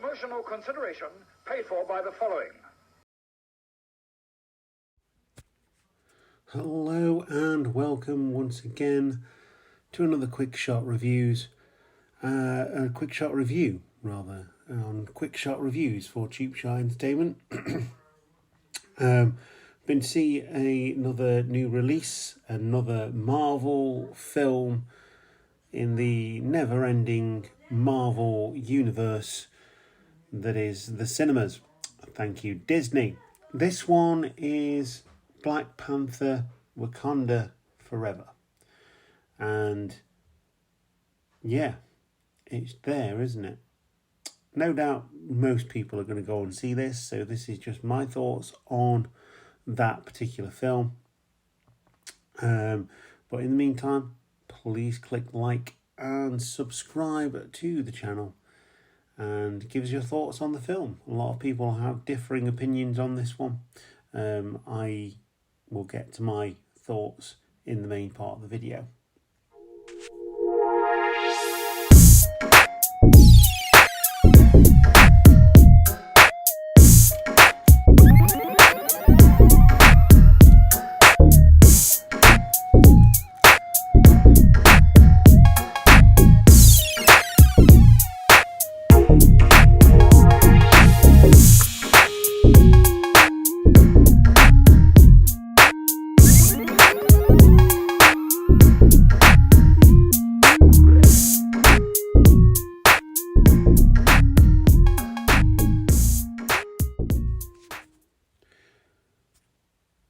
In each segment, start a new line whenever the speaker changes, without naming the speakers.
Promotional consideration paid for by the following.
Hello and welcome once again to another Quick Shot Reviews. A Quick Shot Review, rather, on Quick Shot Reviews for Cheap Shot Entertainment. Been to see another new release, another Marvel film in the never-ending Marvel universe that is the cinemas. Thank you, Disney. This one is Black Panther, Wakanda Forever. And yeah, it's there, isn't it? No doubt most people are going to go and see this, so this is just my thoughts on that particular film. But in the meantime, please click like and subscribe to the channel and give us your thoughts on the film. A lot of people have differing opinions on this one. I will get to my thoughts in the main part of the video.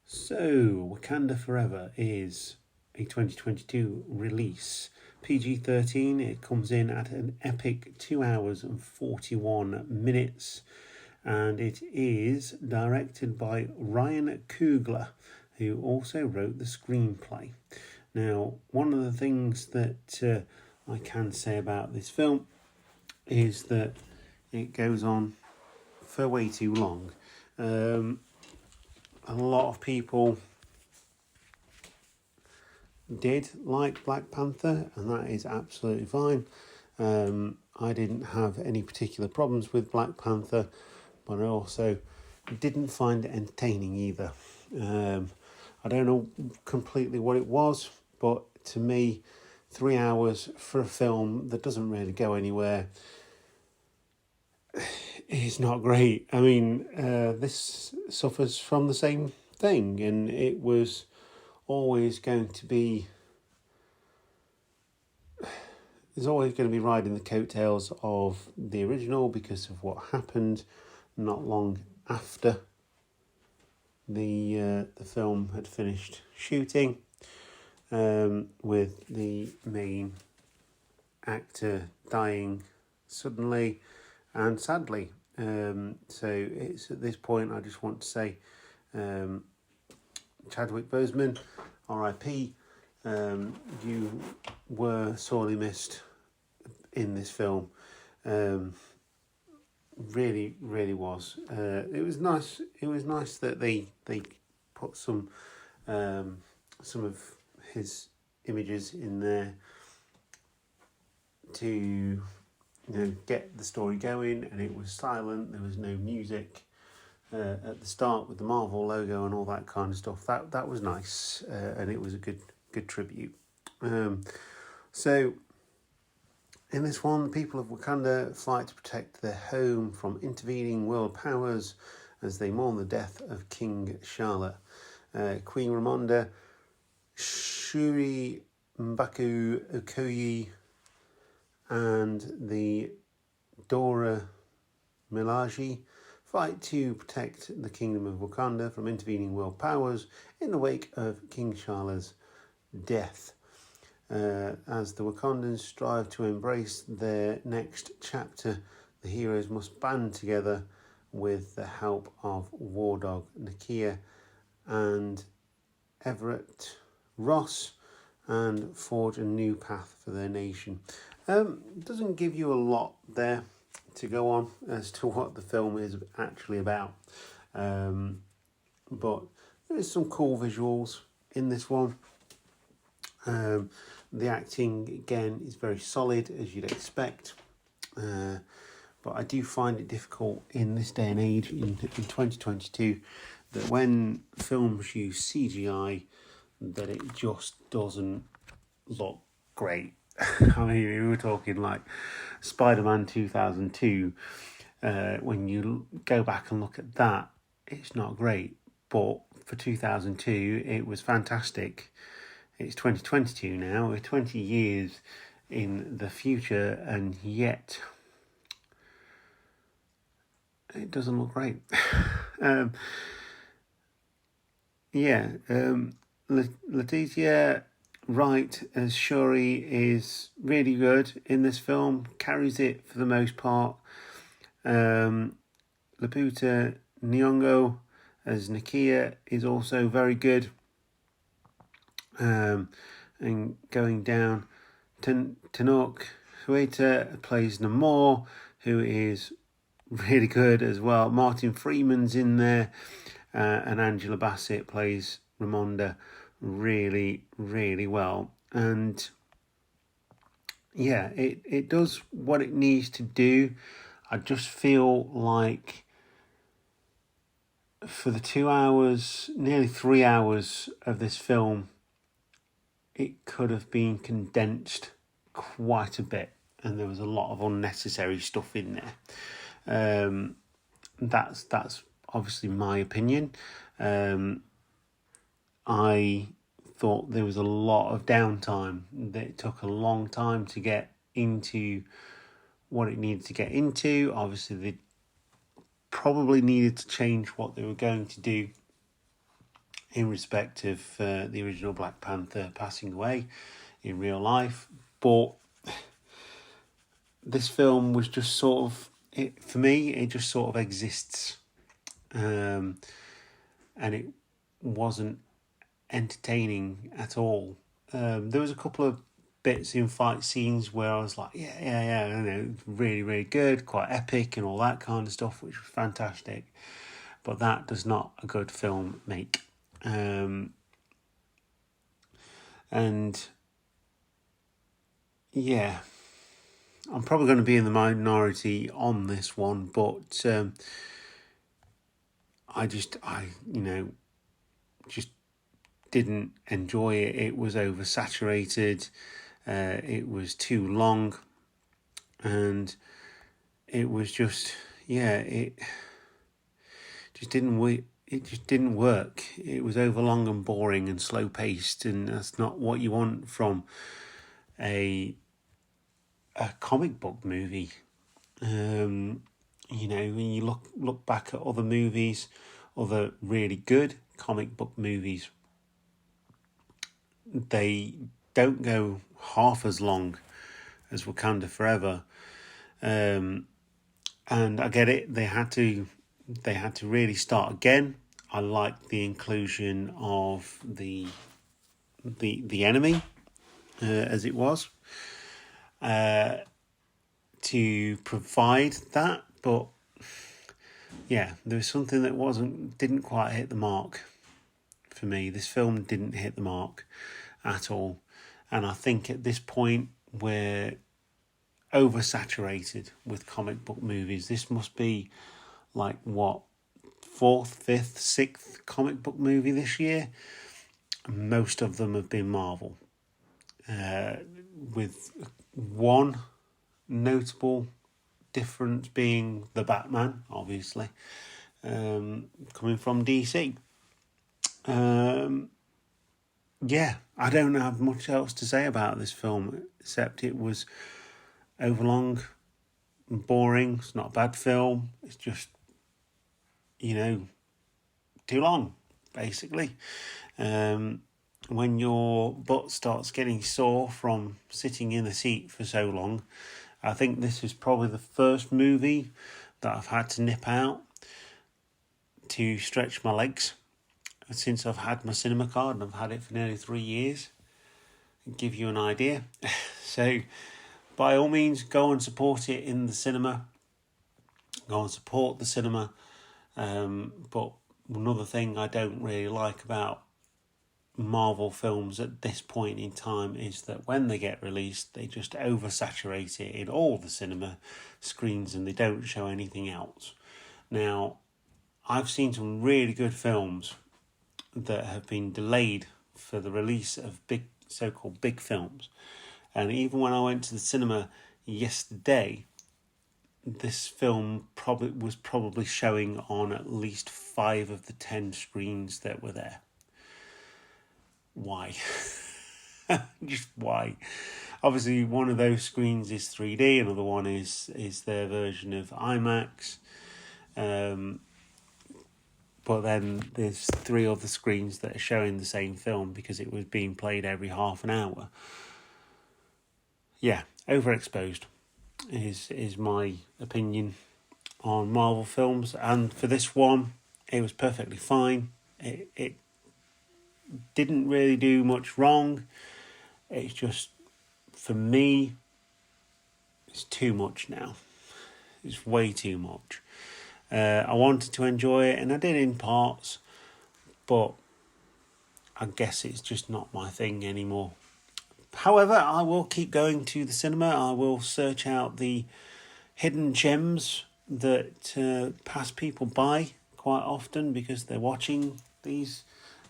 So, Wakanda Forever is a 2022 release. PG-13, it comes in at an epic 2 hours and 41 minutes. And it is directed by Ryan Coogler, who also wrote the screenplay. Now, one of the things that I can say about this film is that it goes on for way too long. A lot of people did like Black Panther, and that is absolutely fine. I didn't have any particular problems with Black Panther, but I also didn't find it entertaining either. I don't know completely what it was, but to me, 3 hours for a film that doesn't really go anywhere is not great. I mean, this suffers from the same thing, and it was always going to be... There's always going to be riding the coattails of the original because of what happened not long after the film had finished shooting, with the main actor dying suddenly and sadly. So it's at this point I just want to say, Chadwick Boseman, R.I.P. You were sorely missed in this film. Really, really was. It was nice. It was nice that they put some of his images in there to get the story going, and it was silent. There was no music at the start with the Marvel logo and all that kind of stuff. That was nice, and it was a good tribute. So in this one, the people of Wakanda fight to protect their home from intervening world powers as they mourn the death of King Charlotte. Queen Ramonda, Shuri Mbaku Okoye, and the Dora Milaje fight to protect the Kingdom of Wakanda from intervening world powers in the wake of King Charlotte's death. As the Wakandans strive to embrace their next chapter, the heroes must band together with the help of War Dog Nakia and Everett Ross and forge a new path for their nation. Doesn't give you a lot there to go on as to what the film is actually about. But there is some cool visuals in this one. The acting, again, is very solid, as you'd expect. But I do find it difficult in this day and age, in 2022, that when films use CGI, that it just doesn't look great. I mean, we were talking like Spider-Man 2002. When you go back and look at that, it's not great. But for 2002, it was fantastic. It's 2022 now. We're 20 years in the future, and yet it doesn't look great. Letitia Wright as Shuri is really good in this film, carries it for the most part. Lupita Nyong'o as Nakia is also very good. And going down, Tenoch Huerta plays Namor, who is really good as well. Martin Freeman's in there, and Angela Bassett plays Ramonda really, really well. And yeah, it does what it needs to do. I just feel like for the 2 hours, nearly 3 hours of this film, it could have been condensed quite a bit, and there was a lot of unnecessary stuff in there. That's obviously my opinion. I thought there was a lot of downtime, that it took a long time to get into what it needed to get into. Obviously, they probably needed to change what they were going to do in respect of the original Black Panther passing away in real life. But this film was just sort of, for me, it just sort of exists. And it wasn't entertaining at all. There was a couple of bits in fight scenes where I was like, yeah, you know, really, really good, quite epic and all that kind of stuff, which was fantastic. But that does not a good film make. And yeah, I'm probably going to be in the minority on this one, but I just didn't enjoy it. It was oversaturated. It was too long, and it was just, it just didn't work. It just didn't work. It was overlong and boring and slow paced, and that's not what you want from a comic book movie. When you look back at other movies, other really good comic book movies, they don't go half as long as Wakanda Forever. And I get it, they had to really start again. I like the inclusion of the enemy as it was to provide that, but yeah, there was something that didn't quite hit the mark for me. This film didn't hit the mark at all, and I think at this point we're oversaturated with comic book movies. This must be like what, 4th, 5th, 6th comic book movie this year. Most of them have been Marvel, with one notable difference being the Batman, obviously, coming from DC. I don't have much else to say about this film, except it was overlong and boring. It's not a bad film. It's just, too long, basically. When your butt starts getting sore from sitting in a seat for so long, I think this is probably the first movie that I've had to nip out to stretch my legs since I've had my cinema card, and I've had it for nearly 3 years. Give you an idea. So, by all means, go and support it in the cinema. Go and support the cinema. But another thing I don't really like about Marvel films at this point in time is that when they get released, they just oversaturate it in all the cinema screens and they don't show anything else. Now, I've seen some really good films that have been delayed for the release of so-called big films. And even when I went to the cinema yesterday, this film was probably showing on at least 5 of the 10 screens that were there. Why? Just why? Obviously, one of those screens is 3D, another one is their version of IMAX. But then there's 3 other screens that are showing the same film because it was being played every half an hour. Yeah, overexposed is my opinion on Marvel films. And for this one, it was perfectly fine. It didn't really do much wrong. It's just, for me, it's too much now. It's way too much. I wanted to enjoy it, and I did in parts, but I guess it's just not my thing anymore. However, I will keep going to the cinema. I will search out the hidden gems that pass people by quite often because they're watching these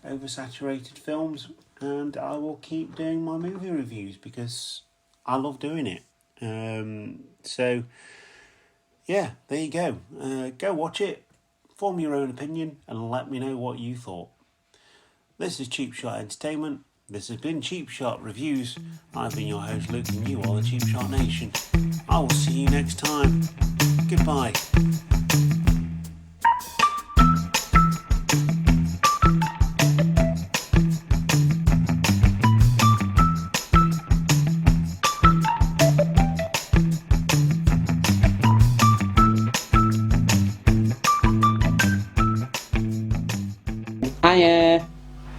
oversaturated films, and I will keep doing my movie reviews because I love doing it. So yeah, there you go. Go watch it, form your own opinion, and let me know what you thought. This is Cheap Shot Entertainment. This has been Cheap Shot Reviews. I've been your host Luke, and you are the Cheap Shot Nation. I will see you next time. Goodbye.
Hiya.